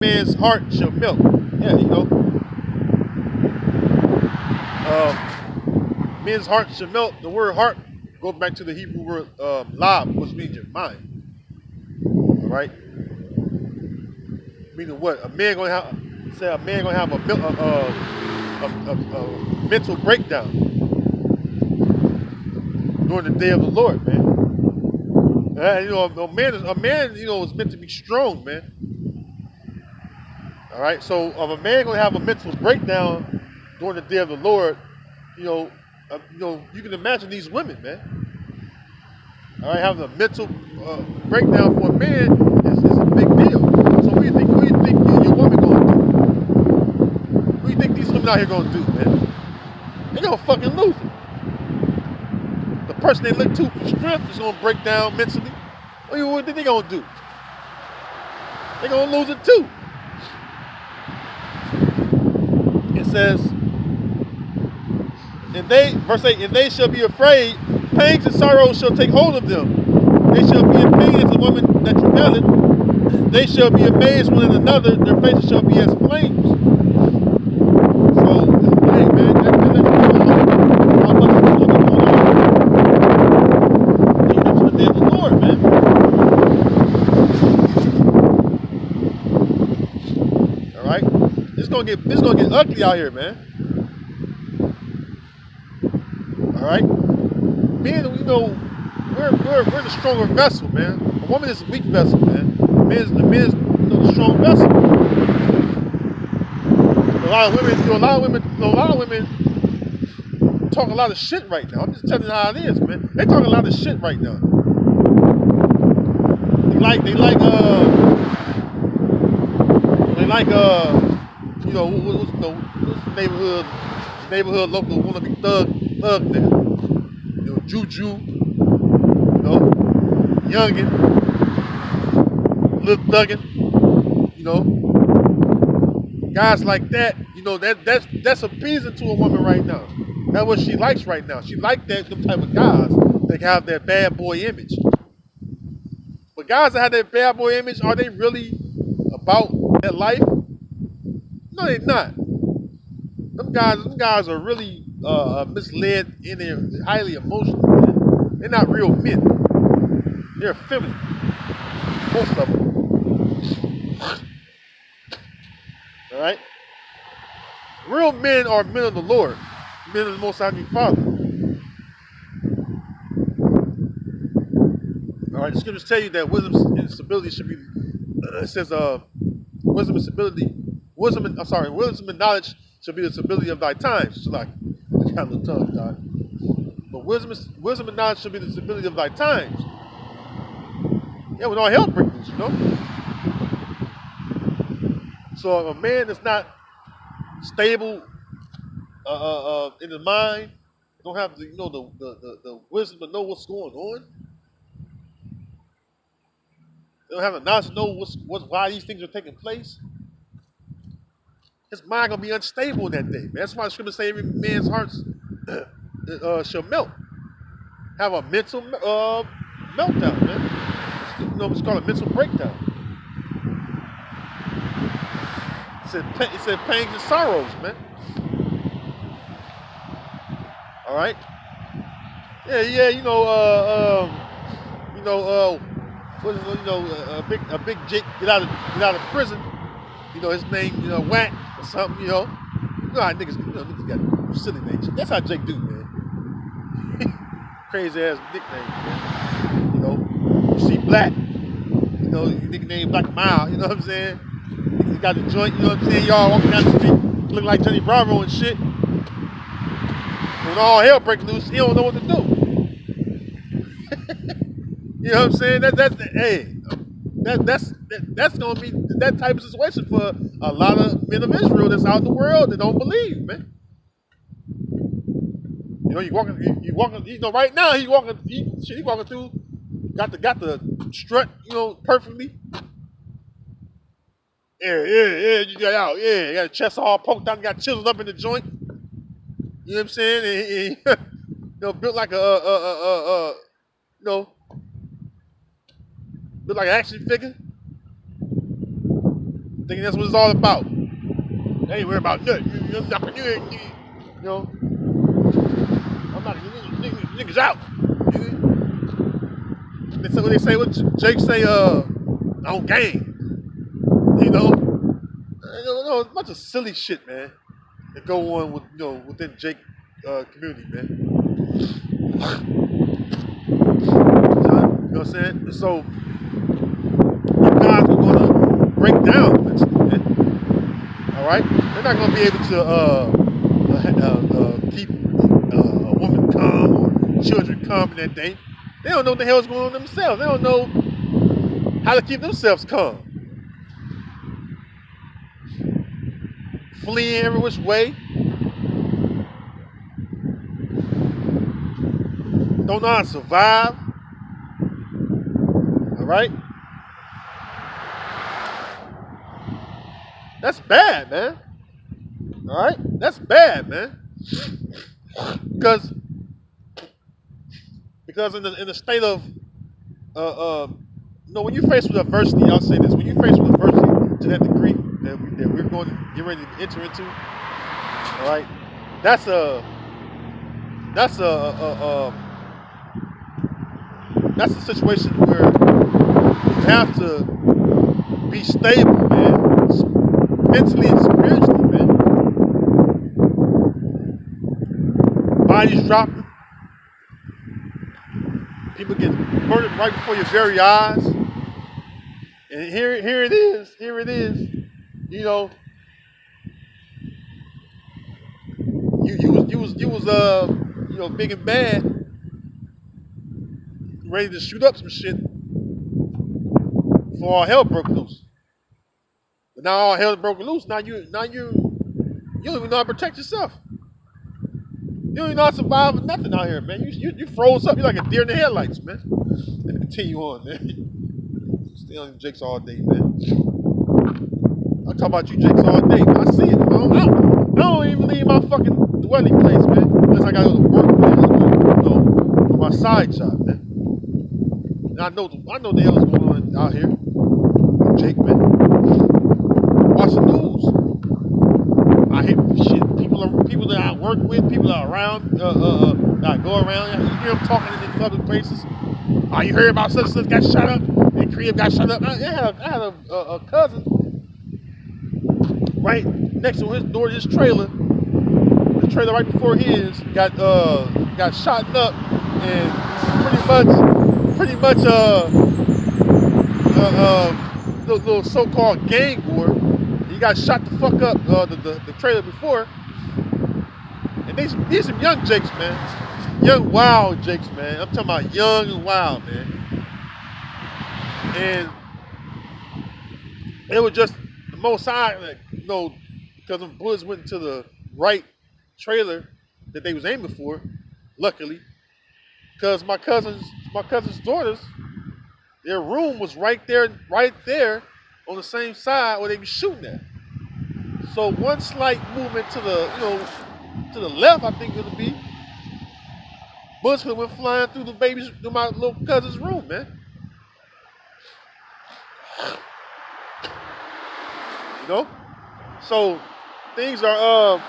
man's heart shall melt. Yeah, men's heart shall melt. The word heart goes back to the Hebrew word lab, which means your mind. All right, meaning what? A man gonna have a mental breakdown during the day of the Lord, man. A man, is meant to be strong, man. All right, so if a man gonna have a mental breakdown during the day of the Lord, you know, you can imagine these women, man. All right, having a mental breakdown for a man is a big deal. So what do you think? What do you think your woman gonna do? What do you think these women out here gonna do, man? They gonna fucking lose it. The person they look to for strength is gonna break down mentally. What do you think they gonna do? They gonna lose it too. It says, verse 8, and they shall be afraid, pangs and sorrows shall take hold of them. They shall be in pain as a woman that travaileth. They shall be amazed one another, their faces shall be as flames. So, hey man, that how much is going on? You get to the day of the Lord, man. Alright? It's gonna get ugly out here, man. Alright? Men, we're the stronger vessel, man. A woman is a weak vessel, man. The man is the strong vessel. A lot of women talk a lot of shit right now. I'm just telling you how it is, man. They talk a lot of shit right now. What's the neighborhood local wanna be thug nigga. Juju, Youngin, Lil Thuggin, guys like that, that's appeasing to a woman right now. That's what she likes right now. She like them type of guys that have that bad boy image. But guys that have that bad boy image, are they really about that life? No, they're not. Them guys are really misled and they're highly emotional, man. They're not real men. They're feminine. Most of them. All right. Real men are men of the Lord, men of the Most High Father. All right. The scriptures tell you that wisdom and stability should be. It says, wisdom and stability. Wisdom and knowledge should be the stability of thy times. So like, I got a little tongue tied. But wisdom and knowledge should be the stability of thy times. Yeah, when all hell breaks loose, So if a man that's not stable in his mind, don't have the wisdom to know what's going on, they don't have the knowledge to know why these things are taking place, his mind gonna be unstable that day, man. That's why the scripture say every man's heart shall melt. Have a mental meltdown, man. It's called a mental breakdown. It said pains and sorrows, man. All right. Yeah. What is a big Jake get out of prison. His name Whack or something. You know how niggas got silly names. That's how Jake do, man. Crazy ass nickname, man. You see Black. Nickname Black Mile. You know what I'm saying? He got the joint. You know what I'm saying? Y'all walking down the street looking like Johnny Bravo and shit. When all hell breaks loose, he don't know what to do. You know what I'm saying? That's gonna be that type of situation for a lot of men of Israel that's out in the world that don't believe, man. You walking. Right now he walking through, got the strut, perfectly. Yeah. You got out. Yeah, you got the chest all poked out, got chiseled up in the joint. You know what I'm saying? And built like built like an action figure. thinking that's what it's all about. They ain't worried about nothing. You know, I'm not niggas out. They say what what Jake say, on game. You know, a bunch of silly shit, man, that go on with within Jake community, man. You know what I'm saying? So you guys are gonna break down eventually, man. All right, they're not gonna be able to keep a woman calm or children calm in that day. They don't know what the hell's going on themselves. They don't know how to keep themselves calm. Fleeing every which way. Don't know how to survive. All right? That's bad, man. All right? That's bad, man. Because in the state of when you're faced with adversity, I'll say this: when you're faced with adversity to that degree that we're going to get ready to enter into, all right, that's a situation where you have to be stable, man, mentally and spiritually, man. Bodies dropping, people get murdered right before your very eyes, and here it is. You know, you was big and bad, ready to shoot up some shit before all hell broke loose. But now all hell broke loose. Now you don't even know how to protect yourself. You don't even know how to survive with nothing out here, man. You froze up. You're like a deer in the headlights, man. Let me continue on, man. Stay on Jakes all day, man. I'll talk about you Jakes all day. I see it. I don't even leave my fucking dwelling place, man. Unless I gotta go to work, man. For my side job, man. And I know the hell is going on out here. Jake, man. Watch the news. I hear shit. People that I work with, people that are around, that I go around. You hear them talking in these public places. Oh, you heard about such and such got shot up, and Crib got shot up. I had a cousin right next to his door, his trailer. The trailer right before his got shot up, and pretty much little so-called gang war. He got shot the fuck up the trailer before. And these some young Jakes, man. Young wild Jakes, man. I'm talking about young and wild, man. And it was just the most high, because them bullets went into the right trailer that they was aiming for, luckily. Because my cousin's daughters, their room was right there on the same side where they were shooting at. So one slight movement to the left, I think it'll be, bullets could have went flying through my little cousin's room, man. You know? So things are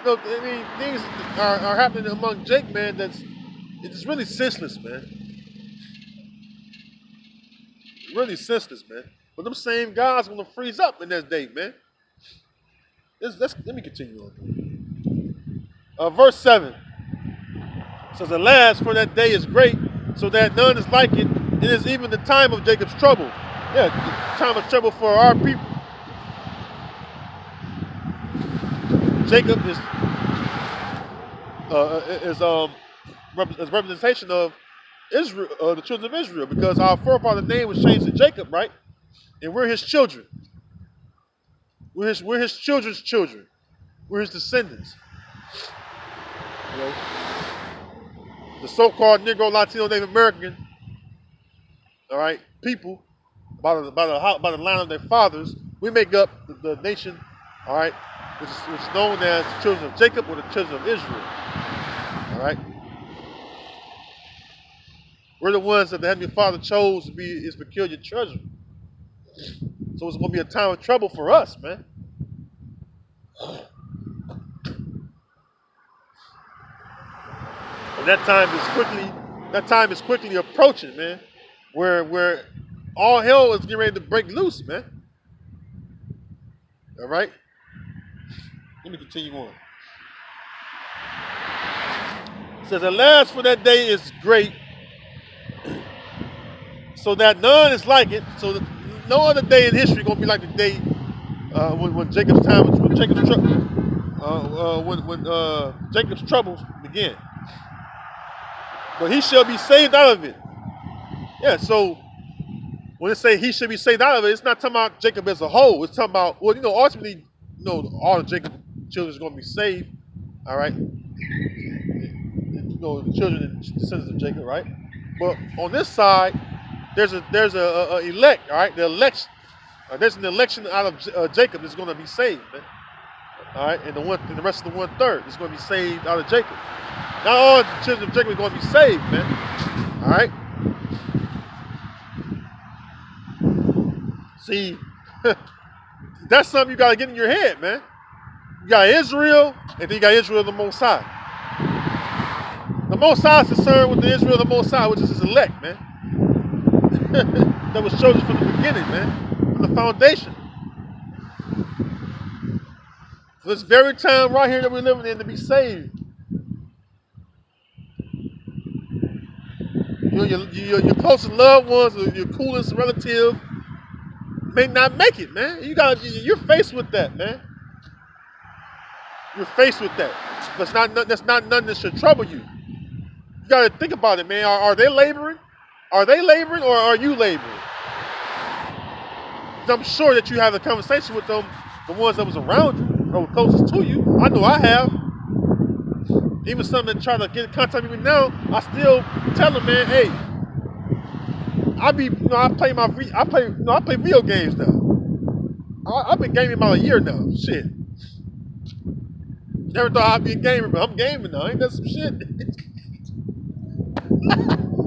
things are happening among Jake, man, it's really senseless, man. Really senseless, man. But them same guys gonna freeze up in that day, man. Let me continue on. Verse 7 says, "Alas, for that day is great, so that none is like it. It is even the time of Jacob's trouble." Yeah, the time of trouble for our people. Jacob is representation of Israel, the children of Israel, because our forefather's name was changed to Jacob, right? And we're his children. We're his children's children. We're his descendants. You know, the so-called Negro, Latino, Native American, all right, people, by the line of their fathers, we make up the nation, all right, which is known as the children of Jacob or the children of Israel. All right. We're the ones that the Heavenly Father chose to be his peculiar treasure. So it's going to be a time of trouble for us, man. And that time is quickly approaching, man. Where all hell is getting ready to break loose, man. All right. Let me continue on. It says, alas, for that day is great, so that none is like it. So that no other day in history gonna be like the day when Jacob's time, when Jacob's Jacob's troubles began. But he shall be saved out of it. Yeah. So when it say he should be saved out of it, it's not talking about Jacob as a whole. It's talking about, well, ultimately, all the Jacob children is going to be saved. All right. The children and descendants of Jacob, right? But on this side, there's a elect, all right? The election, there's an election out of Jacob that's going to be saved, man. All right, and the rest of the 1/3 is going to be saved out of Jacob. Not all the children of Jacob are going to be saved, man. All right. See, that's something you got to get in your head, man. You got Israel, and then you got Israel the Most High. The Most High is concerned with the Israel of the Most High, which is his elect, man. That was chosen from the beginning, man. From the foundation. For this very time right here that we're living in to be saved. Your closest loved ones or your coolest relative may not make it, man. You're faced with that, man. You're faced with that. That's not nothing that should trouble you. You got to think about it, man. Are they laboring? Are they laboring or are you laboring? Because I'm sure that you have a conversation with them, the ones that was around you or closest to you. I know I have. Even some that try to get in contact with me now, I still tell them, man, hey, I play video games now. I've been gaming about a year now. Shit. Never thought I'd be a gamer, but I'm gaming now. Ain't that some shit?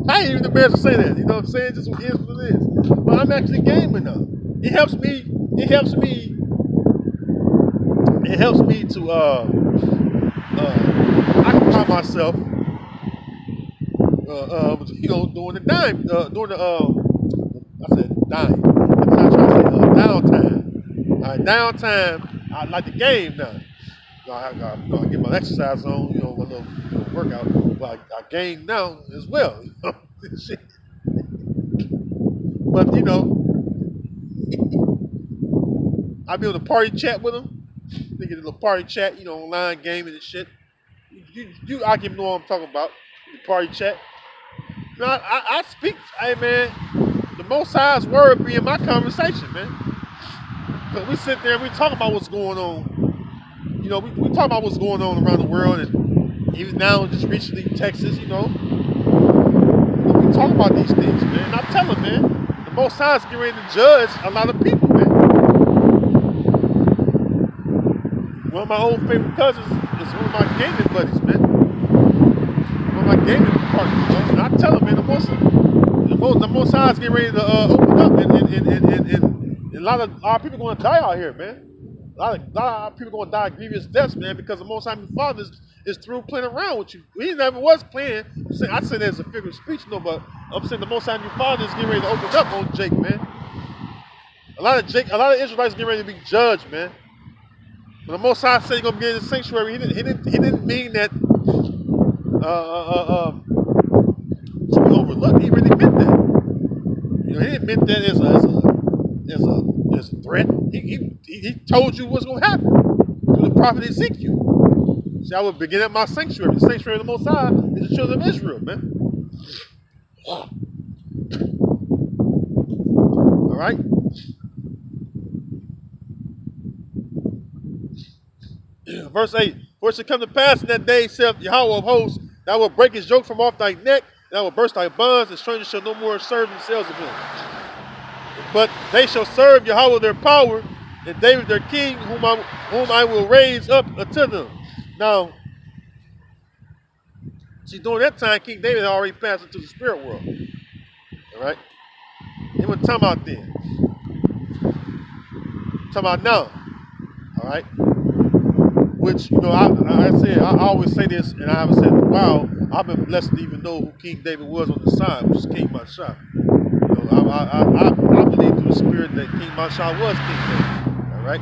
I ain't even embarrassed to say that. You know what I'm saying? Just what it is what it is. But I'm actually gaming now. It helps me to occupy myself during the downtime. Downtime, I like the game now. I get my exercise on, my little workout. But I game now as well. Shit. But I be on the party chat with them. They get a little party chat, online gaming and shit. I can know what I'm talking about. The party chat. I speak, hey man, the Most High's word be in my conversation, man. Because we sit there and we talk about what's going on. We talk about what's going on around the world, and even now, just recently, Texas, we talk about these things, man. And I tell them, man, the Most High is getting ready to judge a lot of people, man. One of my old favorite cousins is one of my gaming buddies, man. One of my gaming partners, man. And I tell them, man, the Most High is getting ready to open up, and a lot of our people going to die out here, man. A lot of people going to die grievous deaths, man, because the Most High Father is through playing around with you. He never was playing. I say that as a figure of speech, but I'm saying the Most High Father is getting ready to open up on Jake, man. A lot of Israelites getting ready to be judged, man. When the Most High said he's gonna be in the sanctuary, he didn't mean that to be overlooked. He really meant that. He didn't mean that as a threat. He told you what's gonna happen through the prophet Ezekiel. See, I will begin at my sanctuary. The sanctuary of the Most High is the children of Israel, man. All right. Verse 8. For it shall come to pass in that day, saith Yahweh of hosts, that I will break his yoke from off thy neck, and I will burst thy bonds, and strangers shall no more serve themselves of him. But they shall serve Yahweh their power, and David their king, whom I will raise up unto them. Now, see, during that time, King David had already passed into the spirit world. All right? He wasn't talking about then. talking about now. All right. Which, I always say this, and I haven't said it in a while. I've been blessed to even know who King David was on the side, which is King Mashah. I believe through the spirit that King Mashah was King David. All right.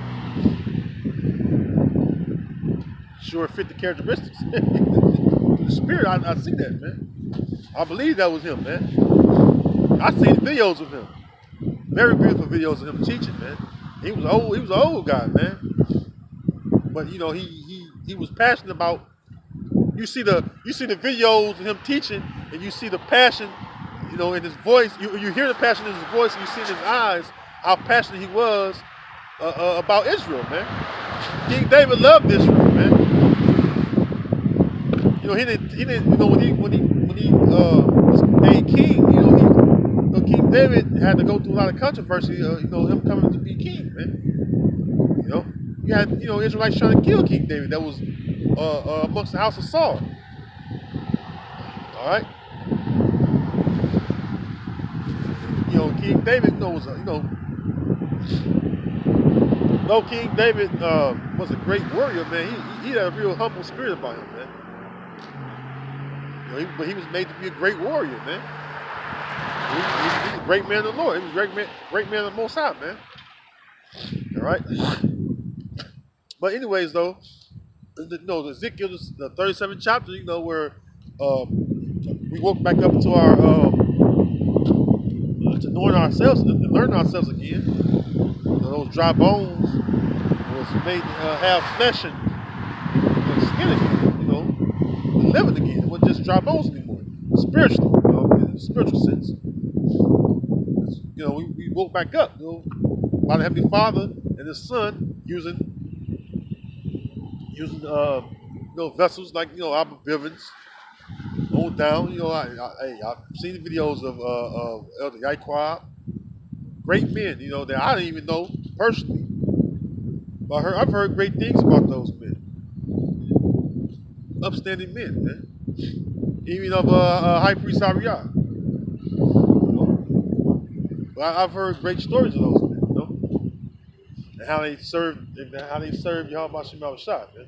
Sure fit the characteristics. Through the spirit, I see that, man. I believe that was him, man. I seen videos of him. Very beautiful videos of him teaching, man. He was old. He was an old guy, man. But he was passionate about. You see the videos of him teaching, and you see the passion, in his voice. You hear the passion in his voice, and you see in his eyes how passionate he was about Israel, man. King David loved Israel, man. He didn't. When he was made king, King David had to go through a lot of controversy. Him coming to be king, man. You had Israelites trying to kill King David. That was amongst the house of Saul. All right. King David though King David was a great warrior, man. He had a real humble spirit about him, man. But he was made to be a great warrior, man. He's a great man of the Lord. He was a great man of the Most High, man. All right. But anyways, though, Ezekiel, the 37th chapter, where we woke back up to our to knowing ourselves, to learn ourselves again. Those dry bones was made to have flesh and skin again. Living again. It wasn't just dry bones anymore. Spiritually, in a spiritual sense. We woke back up, by the Heavenly Father and His Son using vessels like Abba Bivens, on down. I've seen the videos of Elder Yaquab, great men. That I didn't even know personally, but I've heard great things about those men. Upstanding men, man. Even of High Priest Ariah. But I've heard great stories of those men, and how they served Yahweh Shem Shah, man.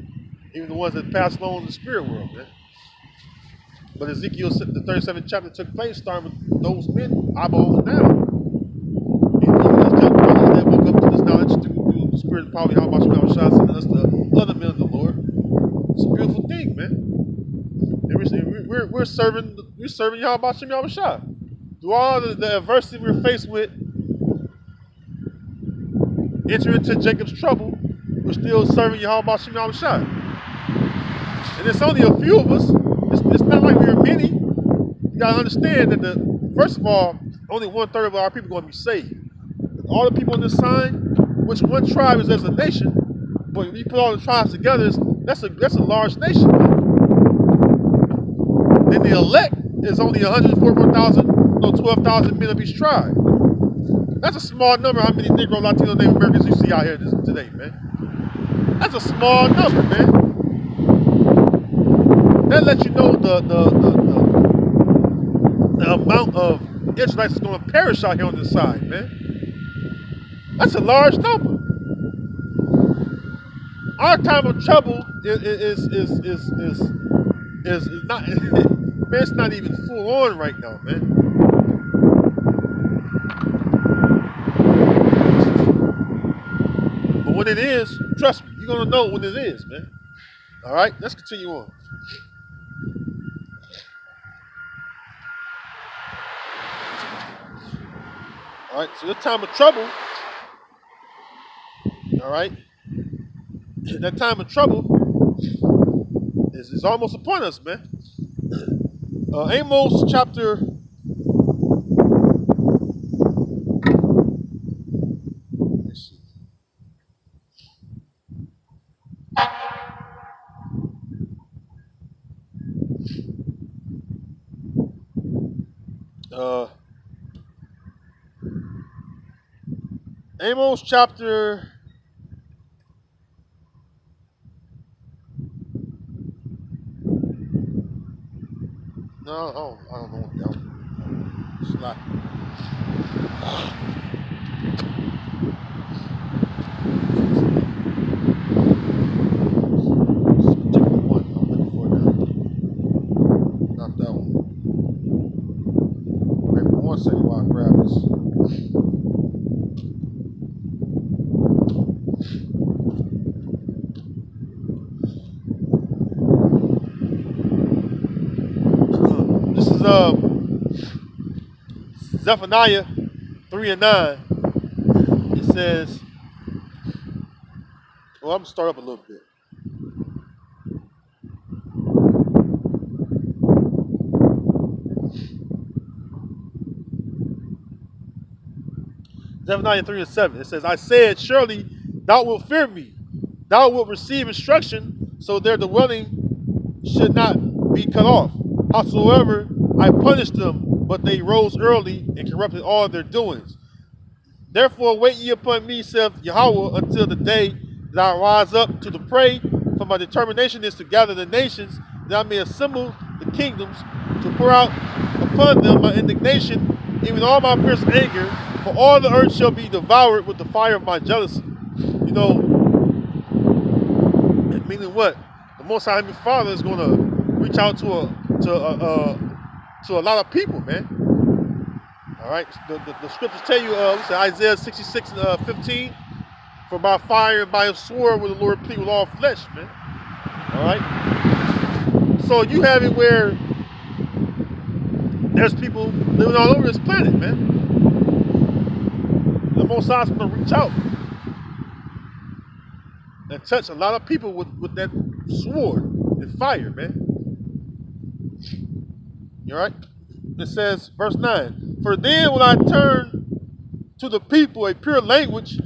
Even the ones that passed along in the spirit world, man. But Ezekiel, the 37th chapter took place starting with those men, Abba on down. And even those young brothers that woke up to this knowledge through the spirit of power, Yahweh Shem Shah, sending us the other men of the Lord. It's a beautiful thing, man. We're serving Yahweh Shem Shah. Through all the adversity we're faced with, entering into Jacob's trouble, we're still serving Yahweh Shem Shah. And it's only a few of us. It's not like we're many. You gotta understand that first of all, only 1/3 of our people are going to be saved. All the people on this sign, which one tribe is as a nation, but when you put all the tribes together, that's a large nation. Then the elect is only 144,000, 12,000 men of each tribe. That's a small number. How many Negro, Latino, Native Americans you see out here today, man? That's a small number, man. That lets you know the amount of Israelites that's going to perish out here on this side, man. That's a large number. Our time of trouble is not, man, it's not even full on right now, man. But when it is, trust me, you're going to know when it is, man. All right, let's continue on. All right, so the time of trouble, all right, that time of trouble is almost upon us, man. Amos chapter, let's see. Amos chapter I don't know what that was. Particular one I'm looking for now. Not that one. Wait 1 second while I grab this. This is Zephaniah 3 and 9. It says, well, I'm gonna start up a little bit. Zephaniah 3 and 7. It says, I said, surely thou wilt fear me. Thou wilt receive instruction, so their dwelling should not be cut off. Howsoever I punished them, but they rose early and corrupted all their doings. Therefore wait ye upon me, saith Yahweh, until the day that I rise up to the prey. For my determination is to gather the nations, that I may assemble the kingdoms, to pour out upon them my indignation, even all my fierce anger, for all the earth shall be devoured with the fire of my jealousy. You know, meaning what? The Most High Heavenly Father is going to reach out to a lot of people, man. All right, the scriptures tell you, Isaiah 66 and 15, for by fire and by a sword will the Lord plead with all flesh, man. All right. So you have it where there's people living all over this planet, man. The Most High is going to reach out and touch a lot of people with that sword and fire, man. You all right? It says, verse 9, for then will I turn to the people a pure language,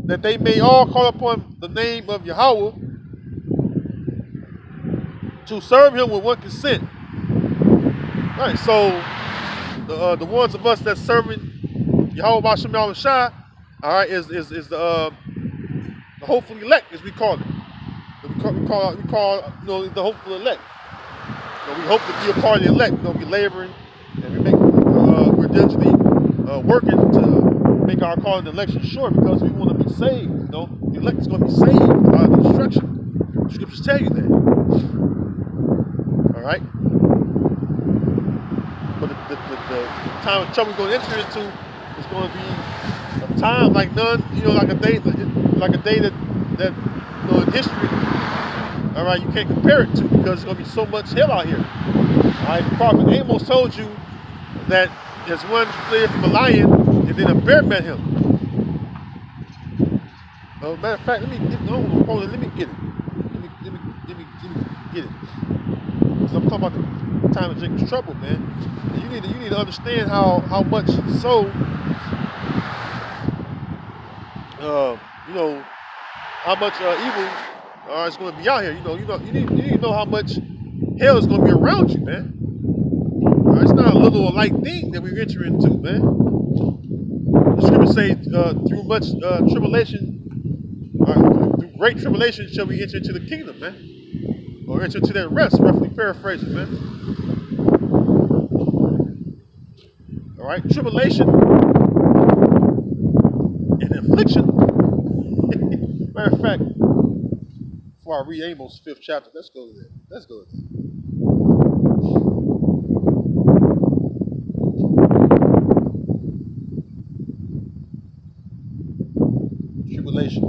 that they may all call upon the name of Yahweh, to serve him with one consent. All right, so the ones of us that's serving Yahweh B'Shem Yahweh Shai, all right, is the hopeful elect, as we call it. We call you know, the hopeful elect. You know, we hope to be a part of the elect. You know, we laboring and we're diligently working to make our call and election sure, because we want to be saved. You know, the elect is going to be saved out of destruction. The scriptures tell you that. All right. But the time of trouble we're going to enter into is going to be a time like none. You know, like a day that you know, in history. All right, you can't compare it to, because there's going to be so much hell out here. All right, the prophet Amos told you that there's one fled from a lion, and then a bear met him. Matter of fact, let me get it. Let me get it. Because I'm talking about the time of Jacob's trouble, man. And you need to understand how much so you know, how much evil is going to be out here. You need to know how much hell is going to be around you, man. It's not a little or light thing that we enter into, man. The scriptures say, through much tribulation, through great tribulation shall we enter into the kingdom, man. Or enter into that rest, roughly paraphrasing, man. All right, tribulation and affliction. Matter of fact, before I read Amos' 5th chapter, let's go there. Tribulation.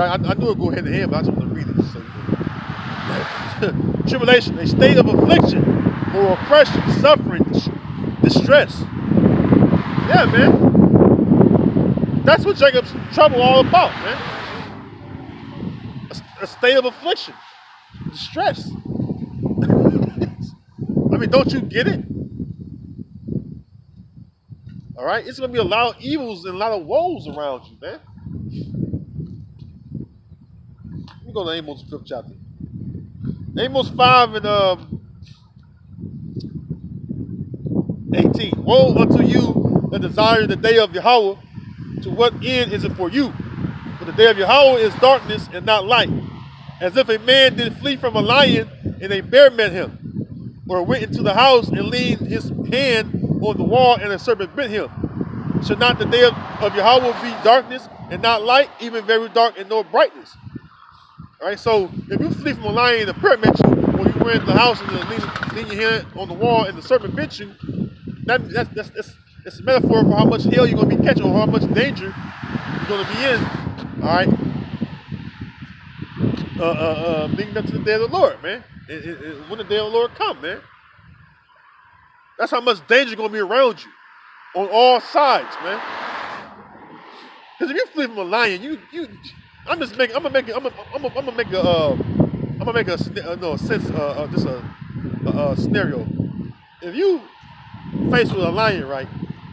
I knew it would go hand in hand, but I just want to read it. So, tribulation, a state of affliction or oppression, suffering, distress. Yeah, man. That's what Jacob's trouble all about, man. A state of affliction, distress. I mean, don't you get it? All right, it's going to be a lot of evils and a lot of woes around you, man. Let me go to Amos 5th chapter. Amos 5 and 18. Woe unto you that desire the day of Yahweh. To what end is it for you? For the day of Yahweh is darkness and not light. As if a man did flee from a lion and a bear met him, or went into the house and leaned his hand on the wall and a serpent bit him. Should not the day of Yahweh be darkness and not light, even very dark and no brightness? All right, so if you flee from a lion and the parrot met you, or you went in the house and lean your hand on the wall and the serpent bit you, that's a metaphor for how much hell you're going to be catching or how much danger you're going to be in. All right, leading up to the day of the Lord, man. When the day of the Lord come, man. That's how much danger going to be around you on all sides, man. Because if you flee from a lion, I'm gonna make a scenario. If you faced with a lion, right,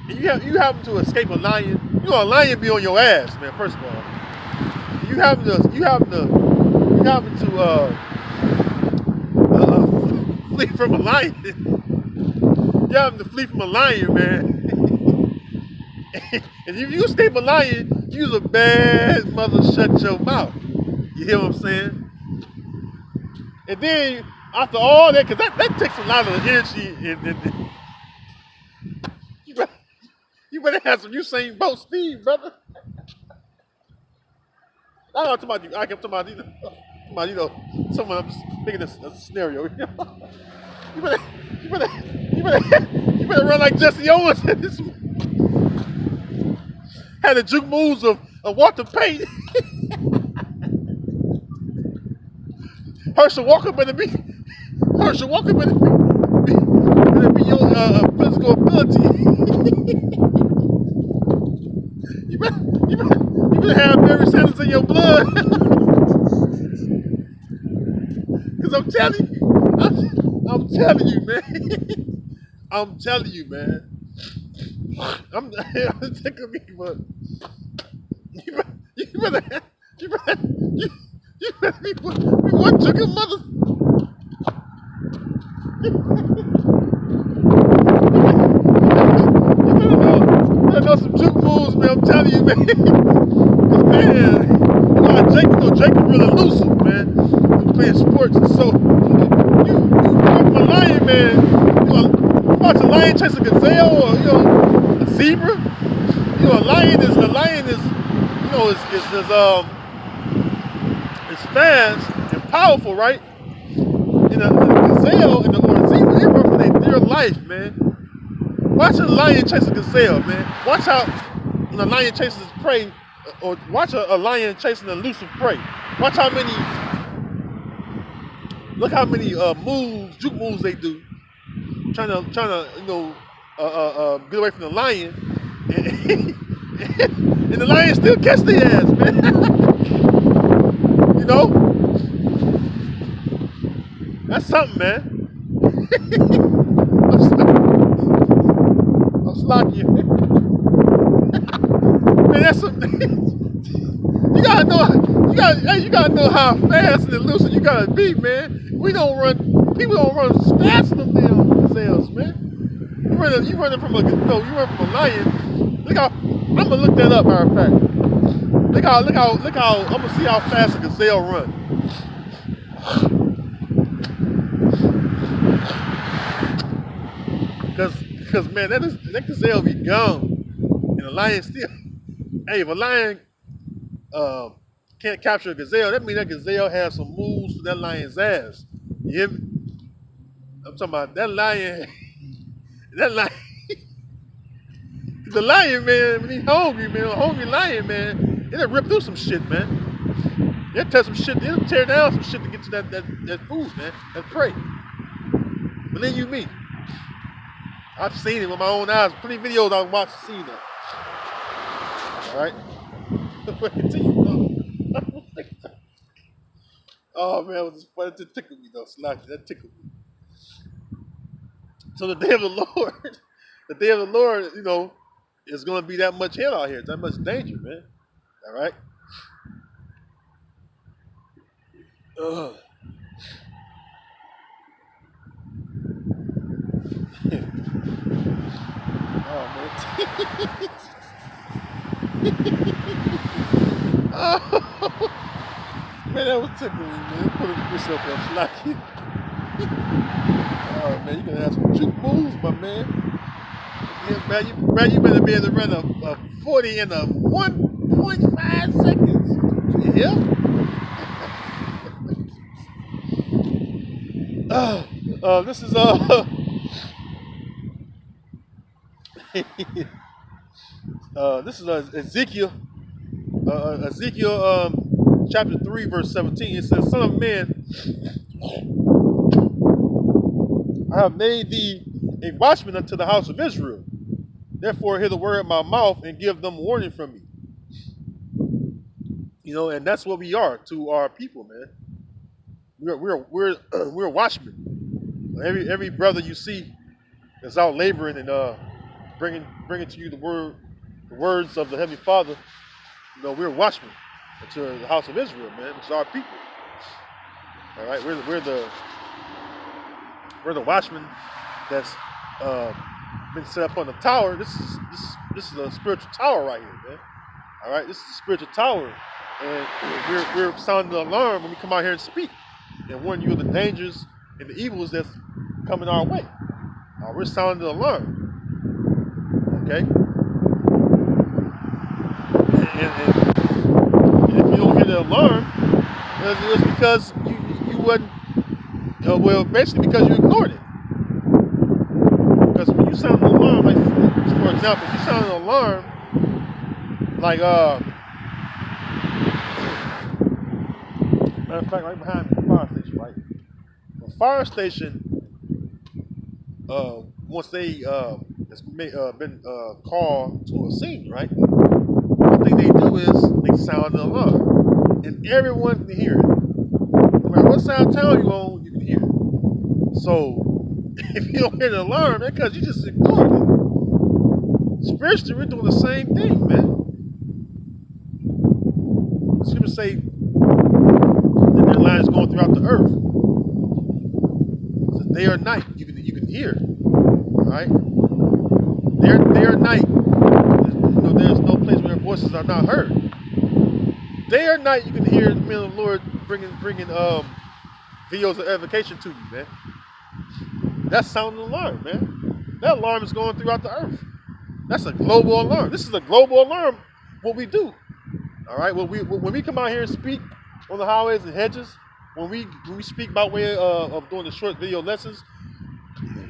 and you happen to escape a lion, a lion be on your ass, man. First of all, you happen to flee from a lion. You happen to flee from a lion, man. And if you escape a lion, you's a bad mother. Shut your mouth. You hear what I'm saying? And then after all that, because that takes a lot of energy, and you better have some Usain Bolt speed, brother. I'm not talking about you. I'm talking about someone. I'm just making a scenario. You better run like Jesse Owens. Had the juke moves of Walter Payton. Herschel Walker better be your physical ability. you better have Barry Sanders in your blood. Cause I'm telling you, man. I'm telling you, man. I'm sick of me, but you better be one chicken mother. You better know some juke moves, man. I'm telling you, man. Cause man, Jake is really elusive, man. He's playing sports, and so you from a lion, man. You watch a lion chase a gazelle or a zebra. A lion is is fast and powerful, right? And a gazelle and a zebra, they run for their dear life, man. Watch a lion chase a gazelle, man. Watch how when a lion chases his prey, or watch a lion chasing an elusive prey. Watch how many, look how many juke moves they do, trying to get away from the lion, and the lion still catch their ass, man. That's something, man. I'm slacking you. Man, that's something. You gotta know how fast and elusive you gotta be, man. People don't run fast enough damn gazelles, man. You running from a lion. Look how I'm gonna look that up, matter of fact. Look how I'm gonna see how fast a gazelle run. Cause man, that gazelle be gone. And a lion still, hey, if a lion can't capture a gazelle, that means that gazelle has some moves for that lion's ass. You hear me? I'm talking about that lion. That lion. The lion, man, when he's hungry, man, a hungry lion, man, it'll rip through some shit, man. It'll tear down some shit to get to that food, man, that prey. Believe me. I've seen it with my own eyes. Plenty of videos I've watched to see that. Alright? Continue, oh man, it was just funny to tickle me though. Slacky, that tickled me. So the day of the Lord, is gonna be that much hell out here, that much danger, man. Alright? Oh man. Oh man, that was tickling me, man. Put yourself up, Slacky. Oh man, you gonna have some juke moves, my man. Yeah, man, you better be able to run a 40 in a 1.5 seconds. Yeah. This is this is Ezekiel chapter 3 verse 17. It says, "Son of man, I have made thee a watchman unto the house of Israel. Therefore hear the word of my mouth and give them warning from me." And that's what we are to our people, man. We're watchmen. Every brother you see that's out laboring and bringing to you the words of the Heavenly Father. We're watchmen to the house of Israel, man. It's our people. All right, we're the watchmen that's been set up on the tower. This is a spiritual tower right here, man. All right, this is a spiritual tower, and we're sounding the alarm when we come out here and speak and warn you of the dangers and the evils that's coming our way. We're sounding the alarm. Okay, and if you don't hear the alarm, it's because you wasn't. Basically because you ignored it. Because when you sound an alarm, like for example, if you sound an alarm, like matter of fact, right behind me, the fire station, right? The fire station, once they has been called to a scene, right? One thing they do is they sound an alarm, and everyone can hear it. No matter what side of town you on, you can hear it. So if you don't hear the alarm, that's because you just ignored it. Spiritually, we're doing the same thing, man. The scriptures say that their line is going throughout the earth. So day or night, you can hear. All right, day or night. There's no place where their voices are not heard. Day or night, you can hear the men of the Lord bringing videos of edification to you, man. That's sounding alarm, man. That alarm is going throughout the earth. That's a global alarm. This is a global alarm. What we do, all right. When we come out here and speak on the highways and hedges, when we speak by way of doing the short video lessons,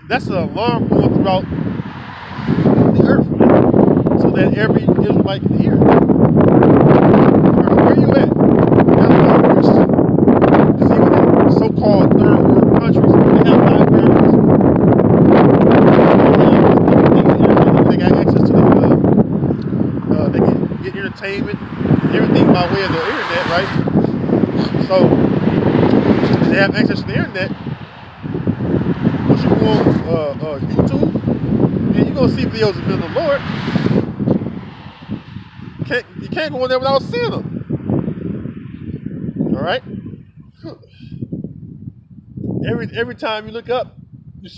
that's an alarm going throughout the earth, man, so that every Israelite can hear. Where you at? That's why because even in so-called third world countries, they have libraries. They got access to they can get entertainment, everything by way of the internet, right? So they have access to the internet. Once you go on YouTube, and you're gonna see videos of the Lord. You can't go in there without seeing them. All right. Every time you look up,